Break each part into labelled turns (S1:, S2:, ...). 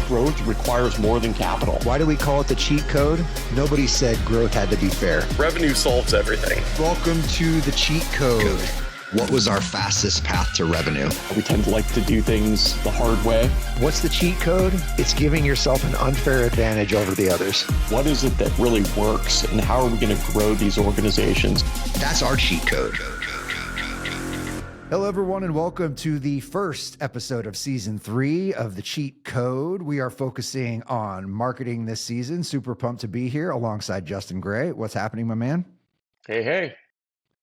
S1: growth requires more than capital.
S2: Why do we call it the cheat code? Nobody said growth had to be fair.
S3: Revenue solves everything.
S2: Welcome to the cheat code. What was our fastest path to revenue?
S1: We tend to like to do things the hard way.
S2: What's the cheat code? It's giving yourself an unfair advantage over the others.
S1: What is it that really works, and how are we going to grow these organizations?
S2: That's our cheat code. Hello, everyone, and welcome to the first episode of Season 3 of The Cheat Code. We are focusing on marketing this season. Super pumped to be here alongside Justin Gray. What's happening, my man?
S3: Hey.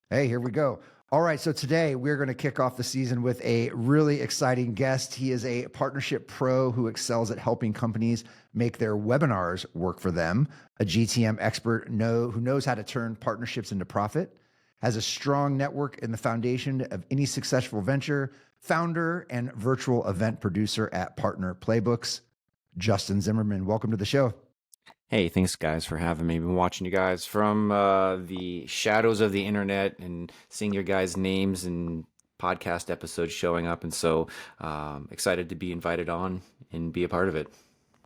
S2: Hey, here we go. All right, so today we're going to kick off the season with a really exciting guest. He is a partnership pro who excels at helping companies make their webinars work for them, a GTM expert who knows how to turn partnerships into profit, has a strong network in the foundation of any successful venture, founder and virtual event producer at Partner Playbooks. Justin Zimmerman, welcome to the show.
S4: Hey, thanks guys for having me. I've been watching you guys from the shadows of the internet and seeing your guys' names and podcast episodes showing up. And so excited to be invited on and be a part of it.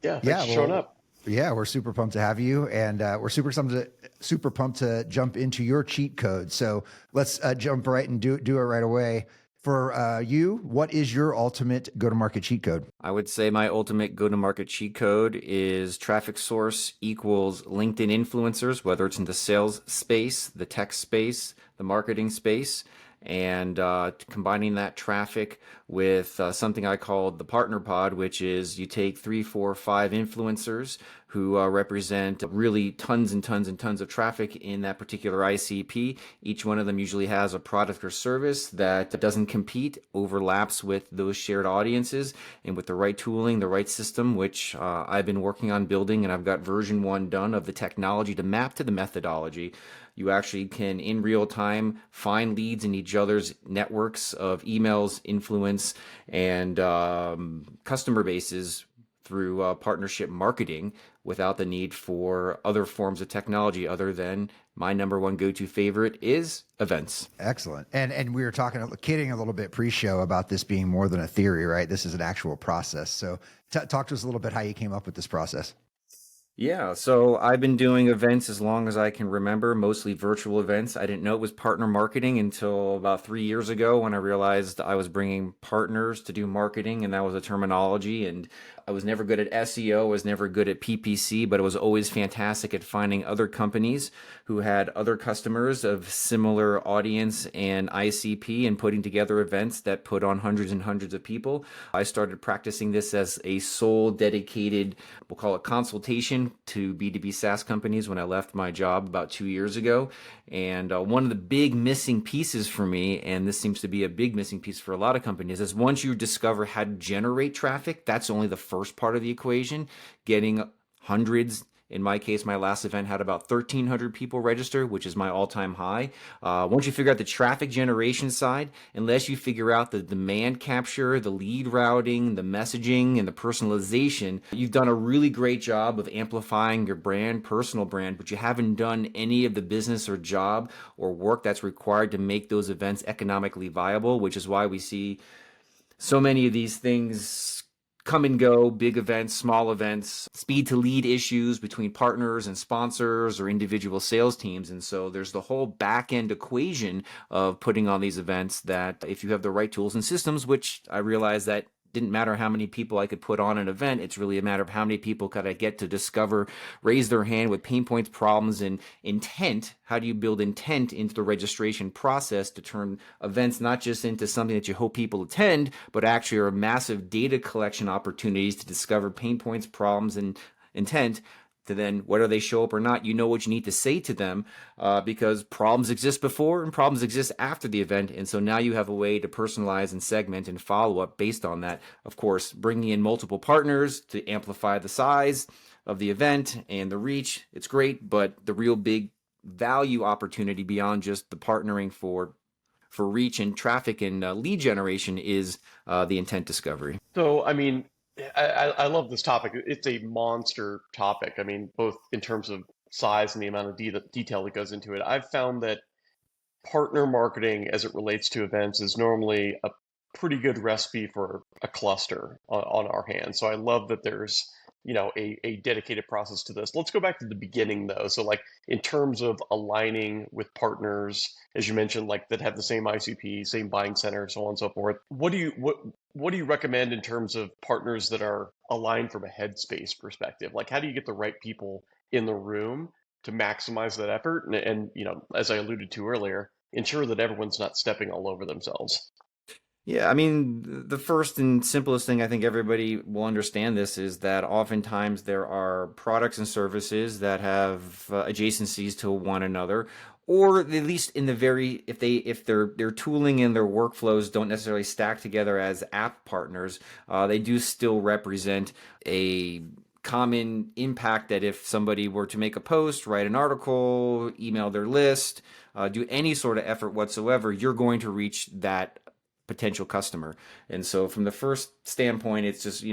S3: Yeah, thanks for showing up.
S2: Yeah, we're super pumped to have you, and we're super pumped to jump into your cheat code. So let's jump right and do it right away. For you, what is your ultimate go-to-market cheat code?
S4: I would say my ultimate go-to-market cheat code is traffic source equals LinkedIn influencers, whether it's in the sales space, the tech space, the marketing space, and combining that traffic with something I call the partner pod, which is you take 3, 4, 5 influencers who represent really tons and tons and tons of traffic in that particular ICP. Each one of them usually has a product or service that doesn't compete, overlaps with those shared audiences, and with the right tooling, the right system, which I've been working on building, and I've got version 1 done of the technology to map to the methodology. You actually can, in real time, find leads in each other's networks of emails, influence, and customer bases through partnership marketing without the need for other forms of technology other than my number one go-to favorite is events.
S2: Excellent. And we were kidding a little bit pre-show about this being more than a theory, right? This is an actual process. So talk to us a little bit how you came up with this process.
S4: Yeah, so I've been doing events as long as I can remember, mostly virtual events. I didn't know it was partner marketing until about 3 years ago when I realized I was bringing partners to do marketing, and that was a terminology. And I was never good at SEO, I was never good at PPC, but I was always fantastic at finding other companies who had other customers of similar audience and ICP and putting together events that put on hundreds and hundreds of people. I started practicing this as a sole dedicated, we'll call it consultation, to B2B SaaS companies when I left my job about 2 years ago. And one of the big missing pieces for me, and this seems to be a big missing piece for a lot of companies, is once you discover how to generate traffic, that's only the first part of the equation. Getting hundreds, in my case, my last event had about 1,300 people register, which is my all-time high. Once you figure out the traffic generation side, unless you figure out the demand capture, the lead routing, the messaging, and the personalization, you've done a really great job of amplifying your brand, personal brand, but you haven't done any of the business or job or work that's required to make those events economically viable, which is why we see so many of these things come and go, big events, small events, speed to lead issues between partners and sponsors or individual sales teams. And so there's the whole back end equation of putting on these events that if you have the right tools and systems, which I realize that didn't matter how many people I could put on an event. It's really a matter of how many people could I get to discover, raise their hand with pain points, problems, and intent. How do you build intent into the registration process to turn events not just into something that you hope people attend, but actually are massive data collection opportunities to discover pain points, problems, and intent. To then, whether they show up or not, you know what you need to say to them because problems exist before and problems exist after the event. And so now you have a way to personalize and segment and follow up based on that. Of course, bringing in multiple partners to amplify the size of the event and the reach. It's great, but the real big value opportunity beyond just the partnering for reach and traffic and lead generation is the intent discovery.
S3: So, I mean, I love this topic. It's a monster topic. I mean, both in terms of size and the amount of detail that goes into it. I've found that partner marketing as it relates to events is normally a pretty good recipe for a cluster on our hands. So I love that there's, a dedicated process to this. Let's go back to the beginning though. So like in terms of aligning with partners, as you mentioned, like that have the same ICP, same buying center, so on and so forth. What do you recommend in terms of partners that are aligned from a headspace perspective? Like how do you get the right people in the room to maximize that effort? And as I alluded to earlier, ensure that everyone's not stepping all over themselves.
S4: Yeah, I mean, the first and simplest thing I think everybody will understand this is that oftentimes there are products and services that have adjacencies to one another, or at least in the very if their tooling and their workflows don't necessarily stack together as app partners, they do still represent a common impact that if somebody were to make a post, write an article, email their list, do any sort of effort whatsoever, you're going to reach that potential customer. And so from the first standpoint, it's just,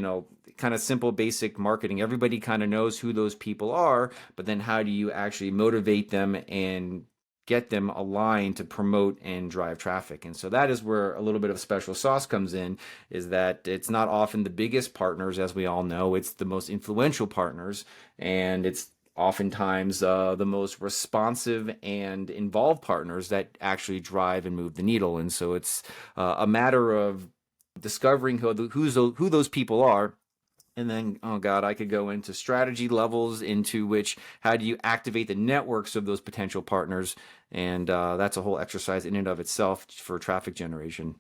S4: kind of simple, basic marketing. Everybody kind of knows who those people are, but then how do you actually motivate them and get them aligned to promote and drive traffic? And so that is where a little bit of special sauce comes in, is that it's not often the biggest partners, as we all know, it's the most influential partners, and it's oftentimes the most responsive and involved partners that actually drive and move the needle. And so it's a matter of discovering who those people are. And then, oh God, I could go into strategy levels, into which how do you activate the networks of those potential partners? And that's a whole exercise in and of itself for traffic generation.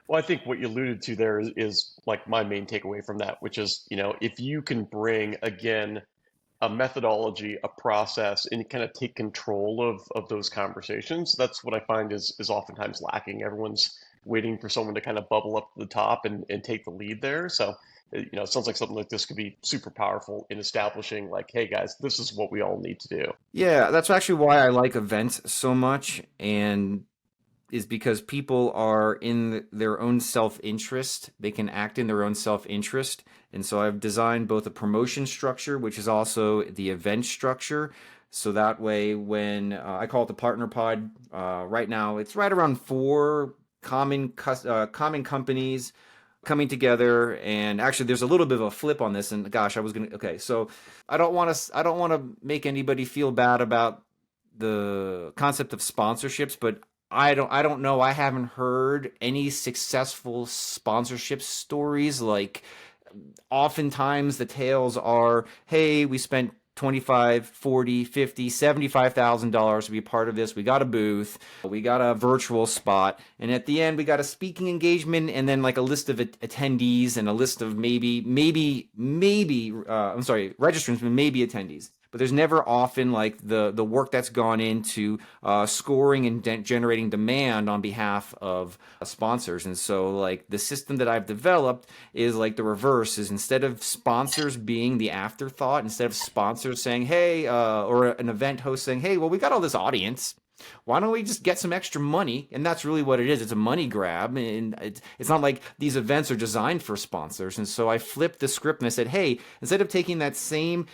S3: Well, I think what you alluded to there is like my main takeaway from that, which is, if you can bring again a methodology, a process, and kind of take control of those conversations. That's what I find is oftentimes lacking. Everyone's waiting for someone to kind of bubble up to the top and take the lead there. So, it sounds like something like this could be super powerful in establishing like, hey guys, this is what we all need to do.
S4: Yeah, that's actually why I like events so much, and is because people are in their own self-interest. They can act in their own self-interest. And so I've designed both a promotion structure, which is also the event structure. So that way, when I call it the partner pod, right now it's right around 4 common companies coming together. And actually, there's a little bit of a flip on this. And gosh, okay, so I don't want to make anybody feel bad about the concept of sponsorships, but I don't know. I haven't heard any successful sponsorship stories. Like oftentimes the tales are, hey, we spent 25, 40, 50, $75,000 to be a part of this. We got a booth, we got a virtual spot, and at the end we got a speaking engagement, and then like a list of attendees and a list of maybe registrants, but maybe attendees. But there's never often like the work that's gone into scoring and generating demand on behalf of sponsors. And so like the system that I've developed is like the reverse, is instead of sponsors being the afterthought, instead of sponsors saying, hey, or an event host saying, hey, well, we got all this audience, why don't we just get some extra money? And that's really what it is. It's a money grab. And it's not like these events are designed for sponsors. And so I flipped the script and I said, hey, instead of taking that same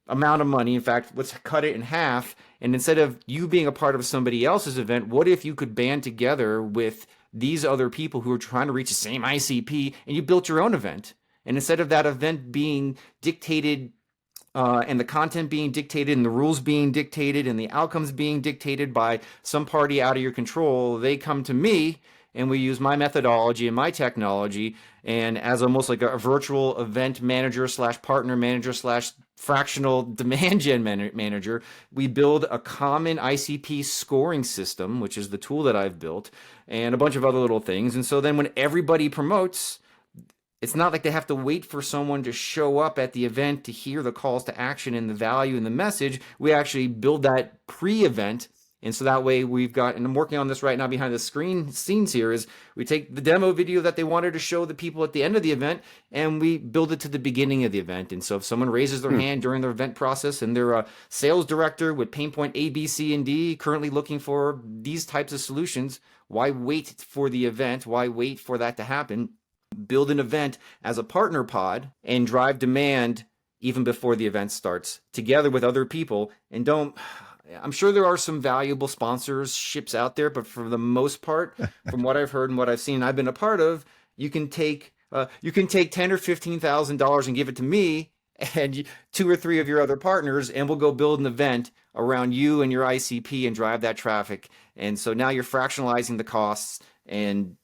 S4: amount of money, in fact, let's cut it in half. And instead of you being a part of somebody else's event, what if you could band together with these other people who are trying to reach the same ICP, and you built your own event? And instead of that event being dictated and the content being dictated and the rules being dictated and the outcomes being dictated by some party out of your control, they come to me and we use my methodology and my technology, and as almost like a virtual event manager slash partner manager slash fractional demand gen manager, we build a common ICP scoring system, which is the tool that I've built, and a bunch of other little things. And so then when everybody promotes, it's not like they have to wait for someone to show up at the event to hear the calls to action and the value and the message. We actually build that pre-event. And so that way we've got, and I'm working on this right now behind the scenes here, is we take the demo video that they wanted to show the people at the end of the event and we build it to the beginning of the event. And so if someone raises their hand during the event process and they're a sales director with pain point A, B, C, and D, currently looking for these types of solutions, why wait for the event? Why wait for that to happen? Build an event as a partner pod and drive demand even before the event starts together with other people. And I'm sure there are some valuable sponsorships out there, but for the most part, from what I've heard and what I've seen, I've been a part of, you can take $10,000 or $15,000 and give it to me and two or three of your other partners, and we'll go build an event around you and your ICP and drive that traffic. And so now you're fractionalizing the costs. And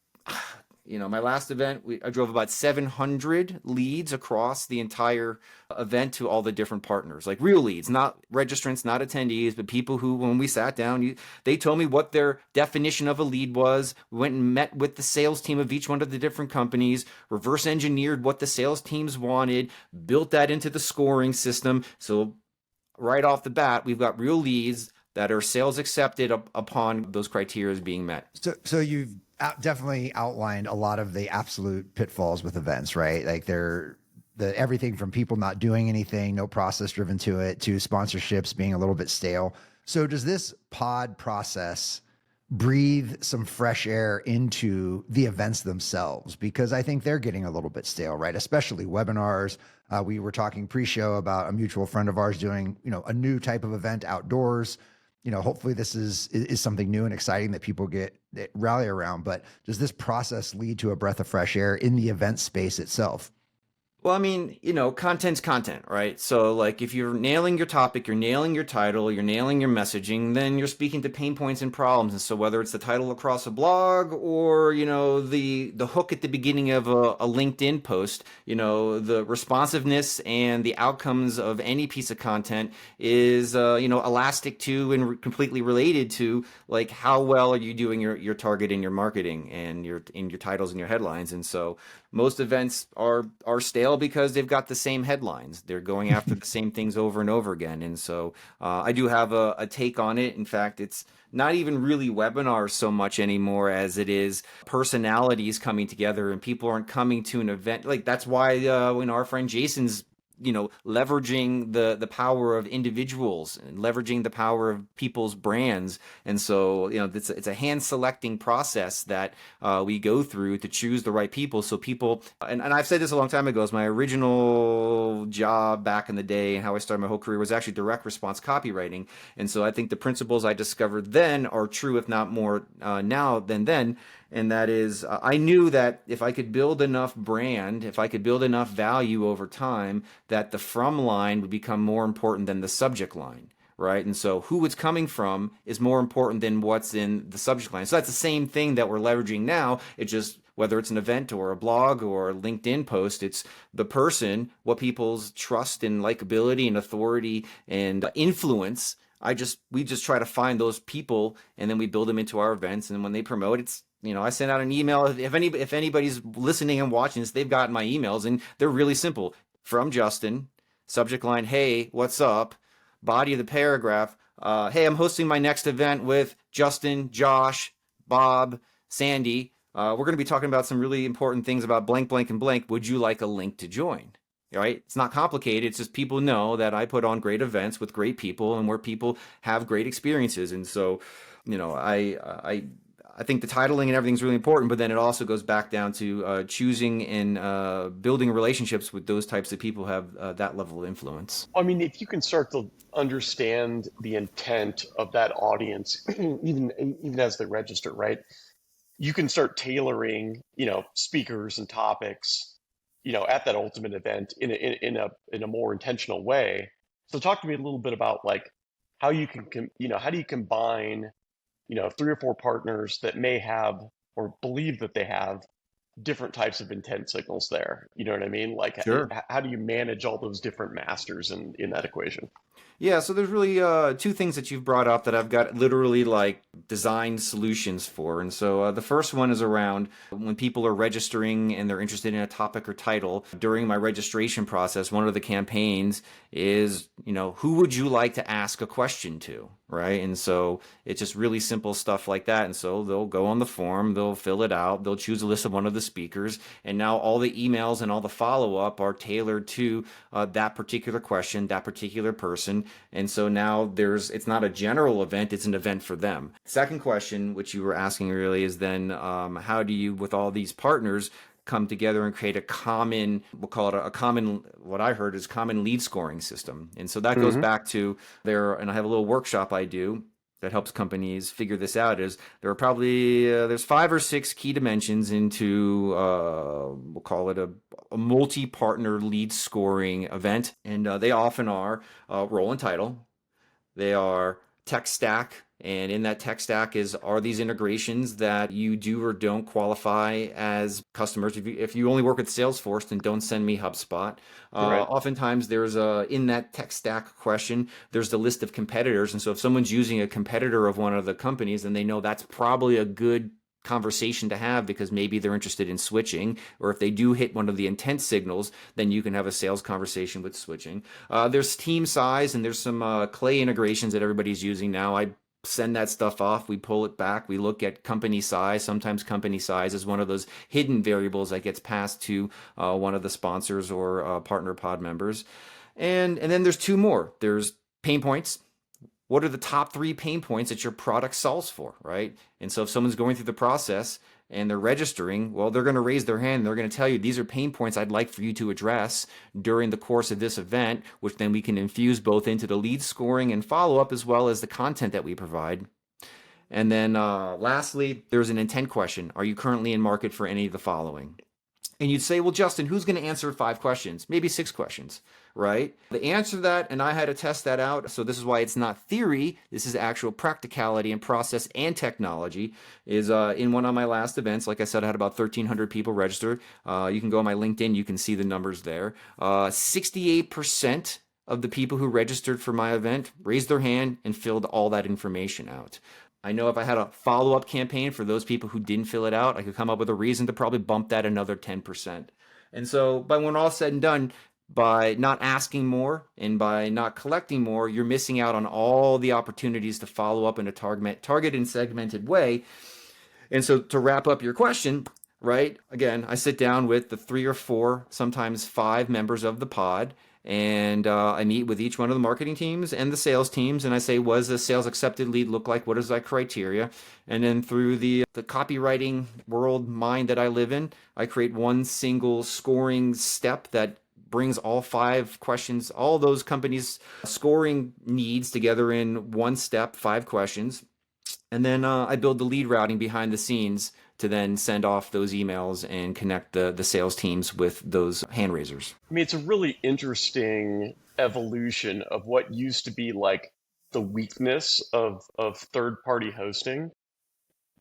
S4: my last event, I drove about 700 leads across the entire event to all the different partners, like real leads, not registrants, not attendees, but people who, when we sat down, they told me what their definition of a lead was. We went and met with the sales team of each one of the different companies, reverse engineered what the sales teams wanted, built that into the scoring system. So right off the bat, we've got real leads that are sales accepted upon those criteria being met.
S2: So you've definitely outlined a lot of the absolute pitfalls with events, right? Like everything from people not doing anything, no process driven to it, to sponsorships being a little bit stale. So does this pod process breathe some fresh air into the events themselves? Because I think they're getting a little bit stale, right? Especially webinars. We were talking pre-show about a mutual friend of ours doing, a new type of event outdoors. Hopefully this is something new and exciting that people rally around. But does this process lead to a breath of fresh air in the event space itself?
S4: Well, I mean, content's content, right? So like if you're nailing your topic, you're nailing your title, you're nailing your messaging, then you're speaking to pain points and problems. And so whether it's the title across a blog or, the hook at the beginning of a LinkedIn post, the responsiveness and the outcomes of any piece of content is, elastic to and completely related to like how well are you doing your target in your marketing and in your titles and your headlines. And so most events are stale because they've got the same headlines. They're going after the same things over and over again. And so I do have a take on it. In fact, it's not even really webinars so much anymore as it is personalities coming together, and people aren't coming to an event. Like that's why our friend Jason's leveraging the power of individuals and leveraging the power of people's brands. And so, it's a hand selecting process that we go through to choose the right people. So people, and I've said this a long time ago, is my original job back in the day and how I started my whole career was actually direct response copywriting. And so I think the principles I discovered then are true, if not more now than then. And that is, I knew that if I could build enough brand, if I could build enough value over time, that the from line would become more important than the subject line, right? And so who it's coming from is more important than what's in the subject line. So that's the same thing that we're leveraging now. It just, whether it's an event or a blog or a LinkedIn post, it's the person, what people's trust and likability and authority and influence. We just try to find those people, and then we build them into our events. And when they promote, it's, I send out an email. If anybody's listening and watching this, they've gotten my emails, and they're really simple. From Justin, subject line, hey, what's up? Body of the paragraph, hey, I'm hosting my next event with Justin, Josh, Bob, Sandy. We're going to be talking about some really important things about blank, blank, and blank. Would you like a link to join? Right? It's not complicated. It's just people know that I put on great events with great people and where people have great experiences. And so, I think the titling and everything is really important, but then it also goes back down to choosing and building relationships with those types of people who have that level of influence.
S3: I mean, if you can start to understand the intent of that audience, even as they register, right? You can start tailoring, speakers and topics, at that ultimate event in a more intentional way. So talk to me a little bit about like how you can, how do you combine, 3 or 4 partners that may have or believe that they have different types of intent signals there. You know what I mean? Like,
S4: Sure.
S3: how do you manage all those different masters in that equation?
S4: Yeah, so there's really 2 things that you've brought up that I've got literally like designed solutions for. And so the first one is around when people are registering and they're interested in a topic or title. During my registration process, one of the campaigns is, who would you like to ask a question to? Right. And so it's just really simple stuff like that. And so they'll go on the form, they'll fill it out, they'll choose a list of one of the speakers. And now all the emails and all the follow up are tailored to that particular question, that particular person. And so now it's not a general event, it's an event for them. Second question, which you were asking really, is then how do you, with all these partners, come together and create a common, we'll call it a common, what I heard is common lead scoring system. And so that goes back to there, and I have a little workshop I do that helps companies figure this out. Is there are probably there's 5 or 6 key dimensions into we'll call it a multi-partner lead scoring event, and they often are role and title, they are tech stack, and in that tech stack are these integrations that you do or don't qualify as customers. If you only work with Salesforce, then don't send me HubSpot.
S3: Right.
S4: Oftentimes there's in that tech stack question, there's the list of competitors. And so if someone's using a competitor of one of the companies, then they know that's probably a good conversation to have because maybe they're interested in switching, or if they do hit one of the intent signals, then you can have a sales conversation with switching. There's team size, and there's some Clay integrations that everybody's using now. I send that stuff off, we pull it back, we look at company size. Sometimes company size is one of those hidden variables that gets passed to one of the sponsors or partner pod members. And then there's 2 more. There's pain points. What are the top 3 pain points that your product solves for, right? And so if someone's going through the process and they're registering, well, they're going to raise their hand and they're going to tell you, these are pain points I'd like for you to address during the course of this event, which then we can infuse both into the lead scoring and follow-up as well as the content that we provide. And then lastly, there's an intent question. Are you currently in market for any of the following? And you'd say, well, Justin, who's going to answer 5 questions? Maybe 6 questions, right? The answer to that, and I had to test that out, so this is why it's not theory, this is actual practicality and process and technology, is in one of my last events. Like I said, I had about 1,300 people registered. You can go on my LinkedIn, you can see the numbers there. 68% of the people who registered for my event raised their hand and filled all that information out. I know if I had a follow-up campaign for those people who didn't fill it out, I could come up with a reason to probably bump that another 10%. And so, but when all said and done, by not asking more and by not collecting more, you're missing out on all the opportunities to follow up in a targeted and segmented way. And so to wrap up your question, right, again, I sit down with the 3 or 4, sometimes 5 members of the pod, and I meet with each one of the marketing teams and the sales teams, and I say, what does a sales accepted lead look like? What is that criteria? And then through the copywriting world mind that I live in, I create one single scoring step that brings all 5 questions, all those companies' scoring needs together in one step, 5 questions. And then I build the lead routing behind the scenes to then send off those emails and connect the sales teams with those hand raisers.
S3: I mean, it's a really interesting evolution of what used to be like the weakness of third-party hosting.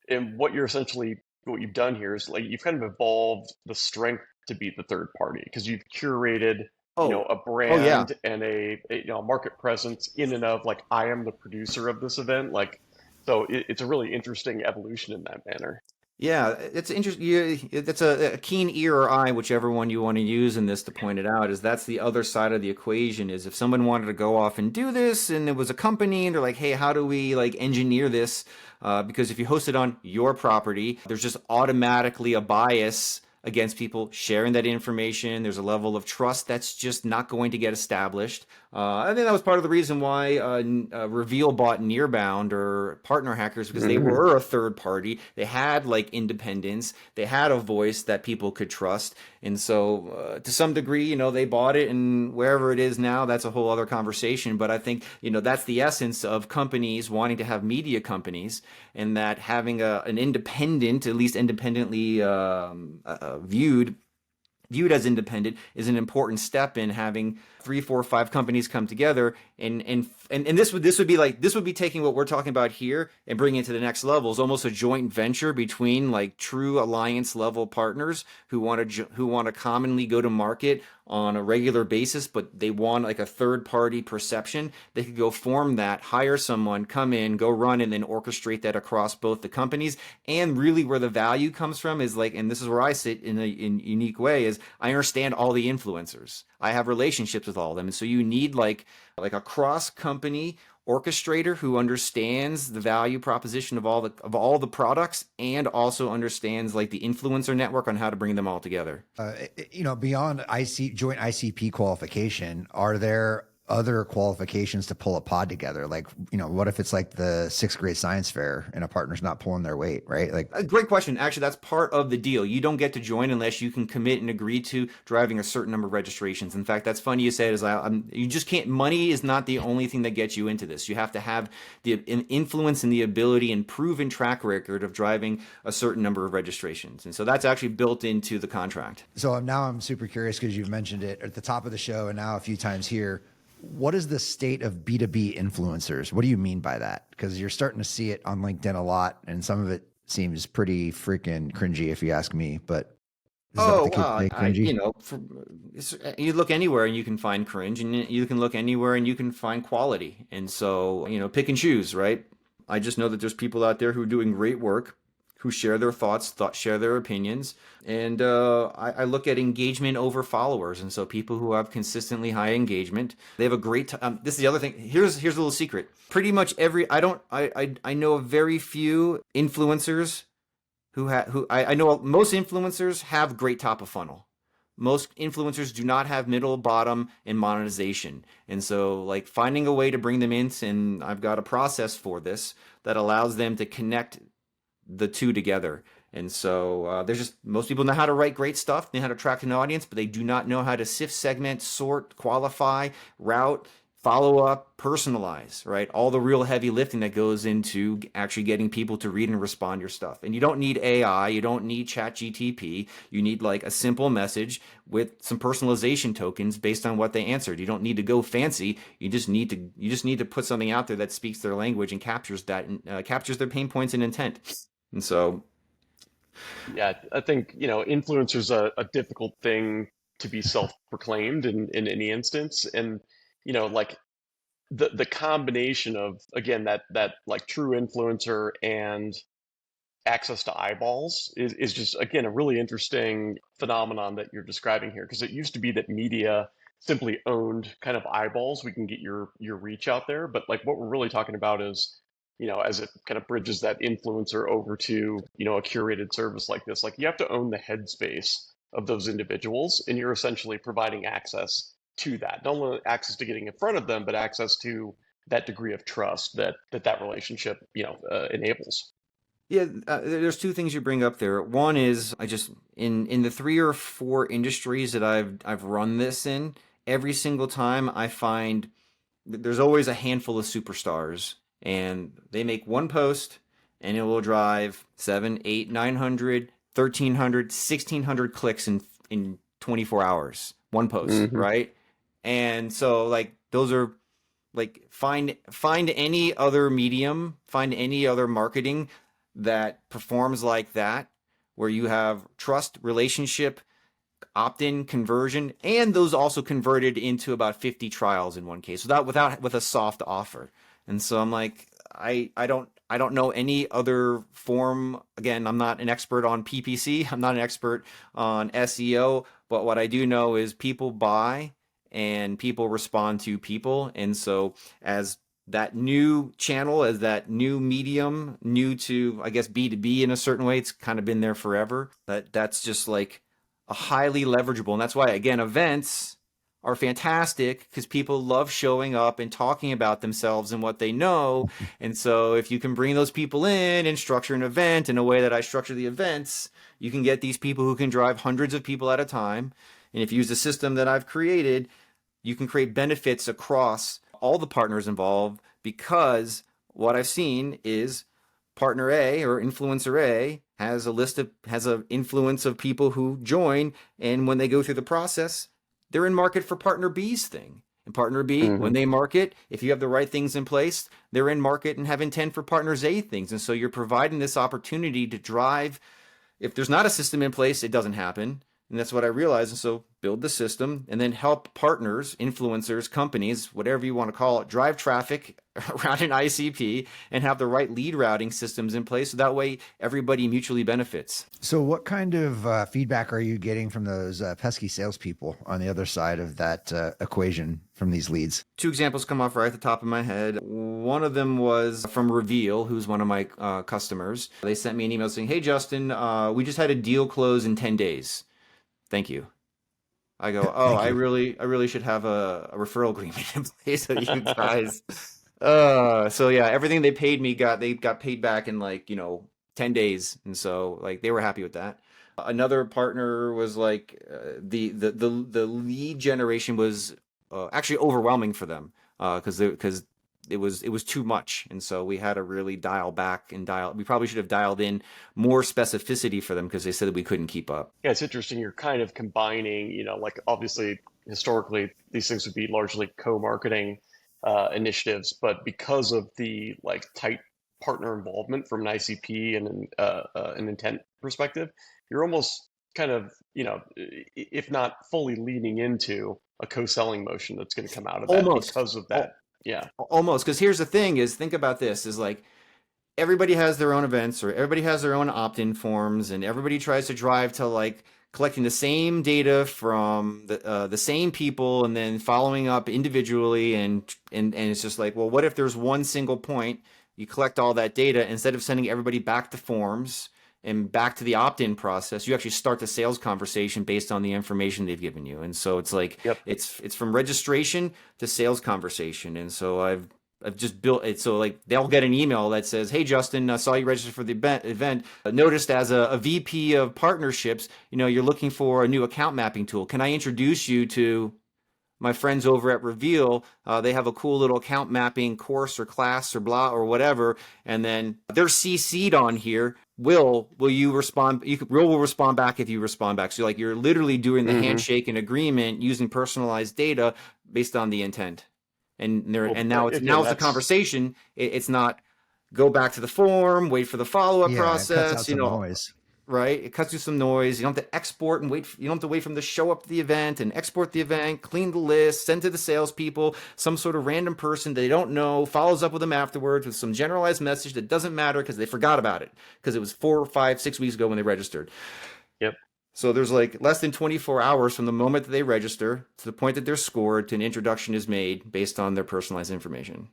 S3: And what you've done here is like you've kind of evolved the strength to be the third party because you've curated a brand and a market presence in and of like, I am the producer of this event. Like, so it's a really interesting evolution in that manner.
S4: Yeah, it's interesting. It's a keen ear or eye, whichever one you want to use in this to point it out, is that's the other side of the equation. Is if someone wanted to go off and do this and it was a company and they're like, hey, how do we like engineer this? Because if you host it on your property, there's just automatically a bias against people sharing that information. There's a level of trust that's just not going to get established. I think that was part of the reason why Reveal bought Nearbound or Partner Hackers, because they were a third party. They had like independence. They had a voice that people could trust. And so to some degree, they bought it, and wherever it is now, that's a whole other conversation. But I think, that's the essence of companies wanting to have media companies, and that having an independent, at least independently viewed as independent, is an important step in having 3, 4, 5 companies come together, and this would be taking what we're talking about here and bringing it to the next level. Is almost a joint venture between like true alliance level partners who want to commonly go to market on a regular basis, but they want like a third party perception. They could go form that, hire someone, come in, go run, and then orchestrate that across both the companies. And really where the value comes from is like, and this is where I sit in a unique way, is I understand all the influencers. I have relationships with all of them. And so you need like a cross company orchestrator who understands the value proposition of all the products and also understands like the influencer network on how to bring them all together.
S2: Beyond joint ICP qualification, are there other qualifications to pull a pod together? Like, what if it's like the 6th grade science fair and a partner's not pulling their weight, right? Like,
S4: A great question. Actually, that's part of the deal. You don't get to join unless you can commit and agree to driving a certain number of registrations. In fact, that's funny you say it. You just can't. Money is not the only thing that gets you into this. You have to have the influence and the ability and proven track record of driving a certain number of registrations. And so that's actually built into the contract.
S2: so now I'm super curious because you've mentioned it at the top of the show and now a few times here. What is the state of B2B influencers? What do you mean by that? Because you're starting to see it on LinkedIn a lot, and some of it seems pretty freaking cringy, if you ask me. But is that what the kids say, cringy?
S4: You look anywhere and you can find cringe, and you can look anywhere and you can find quality. And so, pick and choose, right? I just know that there's people out there who are doing great work, who share their thoughts, share their opinions. And I look at engagement over followers. And so people who have consistently high engagement, they have a great this is the other thing. Here's a little secret. Pretty much I know of very few influencers I know most influencers have great top of funnel. Most influencers do not have middle, bottom, and monetization. And so like finding a way to bring them in, and I've got a process for this that allows them to connect the two together. And so there's just, most people know how to write great stuff, know how to attract an audience, but they do not know how to sift, segment, sort, qualify, route, follow up, personalize, right? All the real heavy lifting that goes into actually getting people to read and respond to your stuff. And you don't need AI, you don't need ChatGTP, you need like a simple message with some personalization tokens based on what they answered. You don't need to go fancy. You just need to put something out there that speaks their language and captures their pain points and intent. And so,
S3: yeah, I think, influencer's a difficult thing to be self-proclaimed in any instance. And, like the combination of, again, that like true influencer and access to eyeballs is just, again, a really interesting phenomenon that you're describing here. Because it used to be that media simply owned kind of eyeballs. We can get your reach out there. But like what we're really talking about is, as it kind of bridges that influencer over to, a curated service like this, like you have to own the headspace of those individuals, and you're essentially providing access to that. Not only access to getting in front of them, but access to that degree of trust that relationship, enables.
S4: yeah, there's two things you bring up there. One is in the 3 or 4 industries that I've run this in, every single time I find there's always a handful of superstars, and they make one post and it will drive 700, 800, 900, 1,300, 1,600 clicks in 24 hours. One post,
S3: Mm-hmm.
S4: right? And so like those are like find any other medium, find any other marketing that performs like that, where you have trust, relationship, opt-in, conversion, and those also converted into about 50 trials in one case with a soft offer. And so I'm like, I don't know any other form. Again, I'm not an expert on PPC. I'm not an expert on SEO, but what I do know is people buy and people respond to people. And so as that new channel, as that new medium, new to, I guess, B2B in a certain way, it's kind of been there forever. That's just like a highly leverageable. And that's why, again, events are fantastic because people love showing up and talking about themselves and what they know. And so if you can bring those people in and structure an event in a way that I structure the events, you can get these people who can drive hundreds of people at a time. And if you use the system that I've created, you can create benefits across all the partners involved, because what I've seen is partner A or influencer A has an influence of people who join, and when they go through the process, they're in market for partner B's thing. And partner B, when they market, if you have the right things in place, they're in market and have intent for partners A things. And so you're providing this opportunity to drive. If there's not a system in place, it doesn't happen. And that's what I realized. And so build the system and then help partners, influencers, companies, whatever you want to call it, drive traffic around an ICP and have the right lead routing systems in place. So that way everybody mutually benefits.
S2: So what kind of feedback are you getting from those pesky salespeople on the other side of that equation from these leads?
S4: 2 examples come off right at the top of my head. One of them was from Reveal, who's one of my customers. They sent me an email saying, "Hey, Justin, we just had a deal close in 10 days. Thank you." I go, oh,
S2: Thank you.
S4: I really should have a referral agreement in place with you guys. So yeah, everything they paid me they got paid back in like, 10 days. And so like they were happy with that. Another partner was like the lead generation was actually overwhelming for them because it was too much, and so we had to really dial back and dial. We probably should have dialed in more specificity for them because they said that we couldn't keep up.
S3: Yeah, it's interesting. You're kind of combining, like obviously historically these things would be largely co-marketing initiatives, but because of the like tight partner involvement from an ICP and an intent perspective, you're almost kind of, if not fully leaning into a co-selling motion that's going to come out of that
S4: Almost,
S3: because of that. Yeah.
S4: almost. Because here's the thing: is think about this: is like everybody has their own events or everybody has their own opt-in forms, and everybody tries to drive to like collecting the same data from the same people and then following up individually, and it's just like, well, what if there's one single point you collect all that data instead of sending everybody back to forms and back to the opt-in process, you actually start the sales conversation based on the information they've given you. And so it's like
S3: Yep.
S4: it's from registration to sales conversation. And so I've just built it so like they'll get an email that says, "Hey Justin, I saw you register for the event. Noticed as a VP of partnerships, you're looking for a new account mapping tool. Can I introduce you to my friends over at Reveal? They have a cool little account mapping course or class or blah or whatever, and then they're CC'd on here. Will you respond? Will respond back if you respond back. So like you're literally doing the
S3: Hmm.
S4: handshake and agreement using personalized data based on the intent.
S3: Well,
S4: And now
S3: again,
S4: it's a
S3: that's
S4: conversation. It's not go back to the form, wait for the follow up
S2: Yeah, it cuts out
S4: process.
S2: some noise.
S4: Right? It cuts through some noise. You don't have to export and wait. You don't have to wait for them to show up to the event and export the event, clean the list, send to the salespeople. Some sort of random person they don't know follows up with them afterwards with some generalized message that doesn't matter because they forgot about it because it was 4 or 5, 6 weeks ago when they registered.
S3: yep.
S4: So there's like less than 24 hours from the moment that they register to the point that they're scored to an introduction is made based on their personalized information,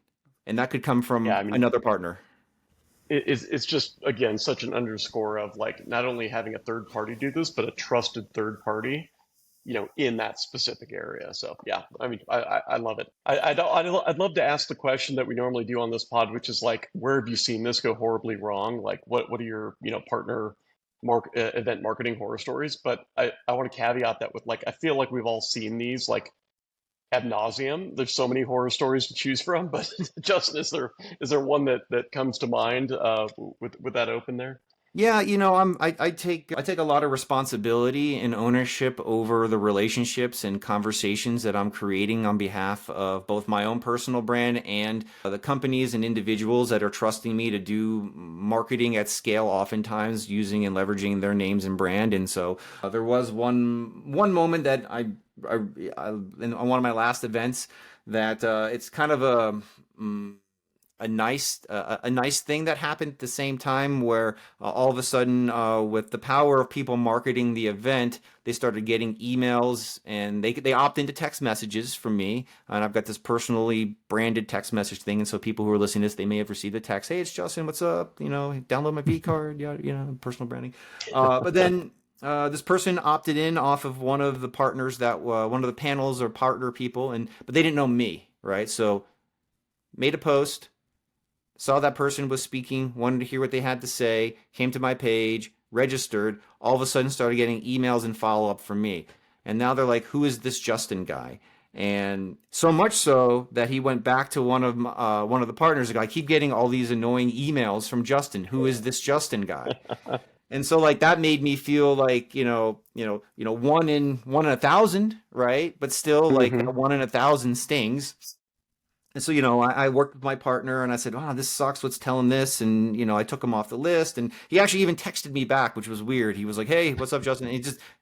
S4: and that could come
S3: Yeah,
S4: from
S3: I mean,
S4: another partner.
S3: it's just again such an underscore of like not only having a third party do this, but a trusted third party, in that specific area. So yeah, I mean, I love it. I'd love to ask the question that we normally do on this pod, which is like, where have you seen this go horribly wrong? Like, what are your partner event marketing horror stories? But I want to caveat that with like, I feel like we've all seen these like ad nauseum. There's so many horror stories to choose from, but Justin, is there one that comes to mind with that open there?
S4: Yeah, I take a lot of responsibility and ownership over the relationships and conversations that I'm creating on behalf of both my own personal brand and the companies and individuals that are trusting me to do marketing at scale, oftentimes using and leveraging their names and brand. And so there was one moment that on one of my last events that it's kind of a nice thing that happened at the same time where all of a sudden with the power of people marketing the event, they started getting emails and they opt into text messages from me, and I've got this personally branded text message thing, and so people who are listening to this, they may have received a text, "Hey, it's Justin, what's up, download my V card," yeah, personal branding. But then this person opted in off of one of the partners that one of the panels or partner people, but they didn't know me, right? So made a post, saw that person was speaking, wanted to hear what they had to say, came to my page, registered, all of a sudden started getting emails and follow up from me. And now they're like, "Who is this Justin guy?" And so much so that he went back to one of the partners. Like, "I keep getting all these annoying emails from Justin. Who is this Justin guy?" And so like that made me feel like, one in 1,000, right? But still like
S3: Hmm.
S4: that 1 in 1,000 stings. And so, I worked with my partner and I said, "Wow, this sucks. What's telling this?" And, I took him off the list, and he actually even texted me back, which was weird. He was like, "Hey, what's up, Justin?"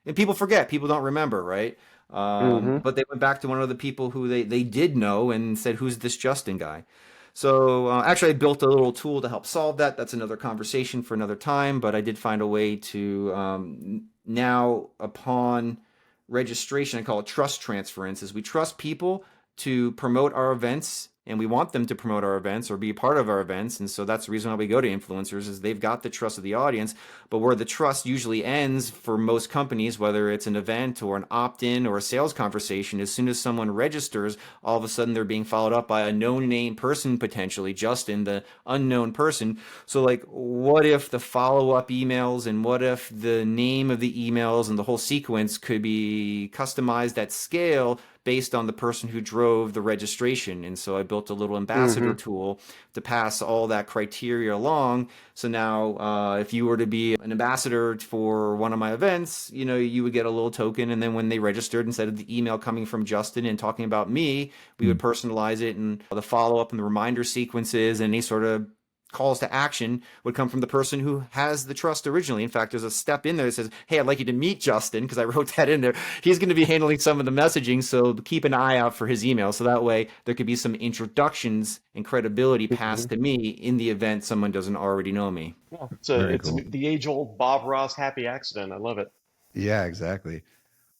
S4: And people forget, people don't remember, right?
S3: Hmm.
S4: But they went back to one of the people who they did know and said, "Who's this Justin guy?" So actually, I built a little tool to help solve that. That's another conversation for another time, but I did find a way to now upon registration, I call it trust transference, is we trust people to promote our events and we want them to promote our events or be a part of our events. And so that's the reason why we go to influencers, is they've got the trust of the audience. But where the trust usually ends for most companies, whether it's an event or an opt-in or a sales conversation, as soon as someone registers, all of a sudden they're being followed up by a known name person, potentially Justin, the unknown person. So like, what if the follow-up emails and what if the name of the emails and the whole sequence could be customized at scale based on the person who drove the registration? And so I built a little ambassador tool to pass all that criteria along. So now if you were to be an ambassador for one of my events, you know, you would get a little token. And then when they registered, instead of the email coming from Justin and talking about me, we would personalize it, and the follow-up and the reminder sequences and any sort of calls to action would come from the person who has the trust originally. In fact, there's a step in there that says, hey, I'd like you to meet Justin, because I wrote that in there. He's going to be handling some of the messaging, so keep an eye out for his email. So that way there could be some introductions and credibility passed to me in the event someone doesn't already know me.
S3: Yeah,
S2: Very
S3: it's
S2: cool.
S3: the age-old Bob Ross happy accident. I love it.
S2: Yeah, exactly.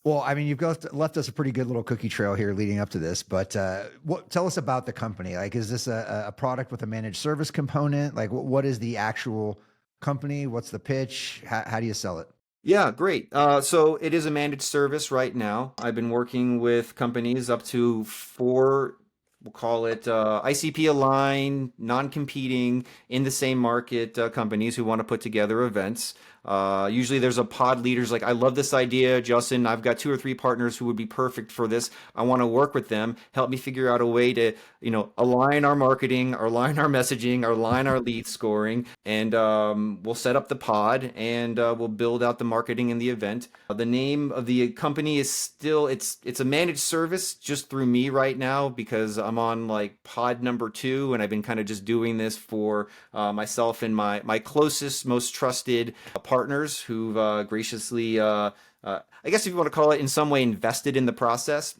S2: Well, I mean, you've left us a pretty good little cookie trail here leading up to this, but tell us about the company. Like, is this a product with a managed service component? Like, what is the actual company? What's the pitch? How do you sell it?
S4: Yeah, great. So it is a managed service right now. I've been working with companies up to 4, we'll call it ICP aligned, non-competing, in the same market companies who want to put together events. Usually there's a pod leaders like, I love this idea, Justin. I've got 2 or 3 partners who would be perfect for this. I want to work with them. Help me figure out a way to, you know, align our marketing, align our messaging, align our lead scoring, and we'll set up the pod, and we'll build out the marketing and the event. The name of the company is still, it's a managed service just through me right now, because I'm on like pod number 2, and I've been kind of just doing this for myself and my closest, most trusted partners who've graciously, I guess if you want to call it, in some way invested in the process.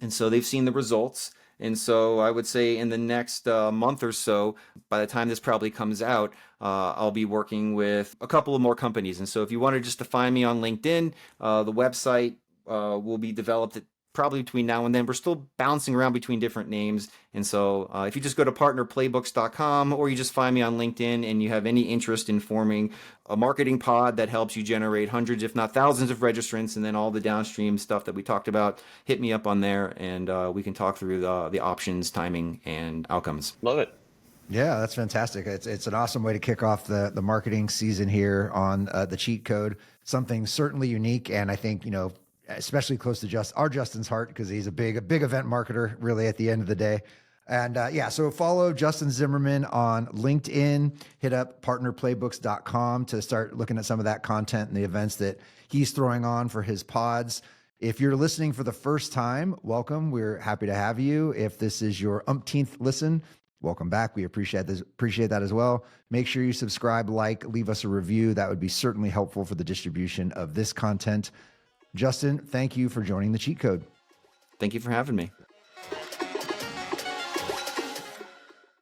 S4: And so they've seen the results. And so I would say in the next month or so, by the time this probably comes out, I'll be working with a couple of more companies. And so if you wanted just to find me on LinkedIn, the website will be developed probably between now and then. We're still bouncing around between different names. And so if you just go to partnerplaybooks.com, or you just find me on LinkedIn and you have any interest in forming a marketing pod that helps you generate hundreds, if not thousands of registrants, and then all the downstream stuff that we talked about, hit me up on there, and we can talk through the options, timing, and outcomes.
S3: Love it.
S2: Yeah, that's fantastic. It's an awesome way to kick off the marketing season here on the cheat code. Something certainly unique, and I think, you know, especially close to Justin's heart, because he's a big event marketer, really, at the end of the day. And yeah, so follow Justin Zimmerman on LinkedIn, hit up partnerplaybooks.com to start looking at some of that content and the events that he's throwing on for his pods. If you're listening for the first time, welcome. We're happy to have you. If this is your umpteenth listen, welcome back. We appreciate that as well. Make sure you subscribe, leave us a review. That would be certainly helpful for the distribution of this content. Justin, thank you for joining the cheat code.
S4: Thank you for having me.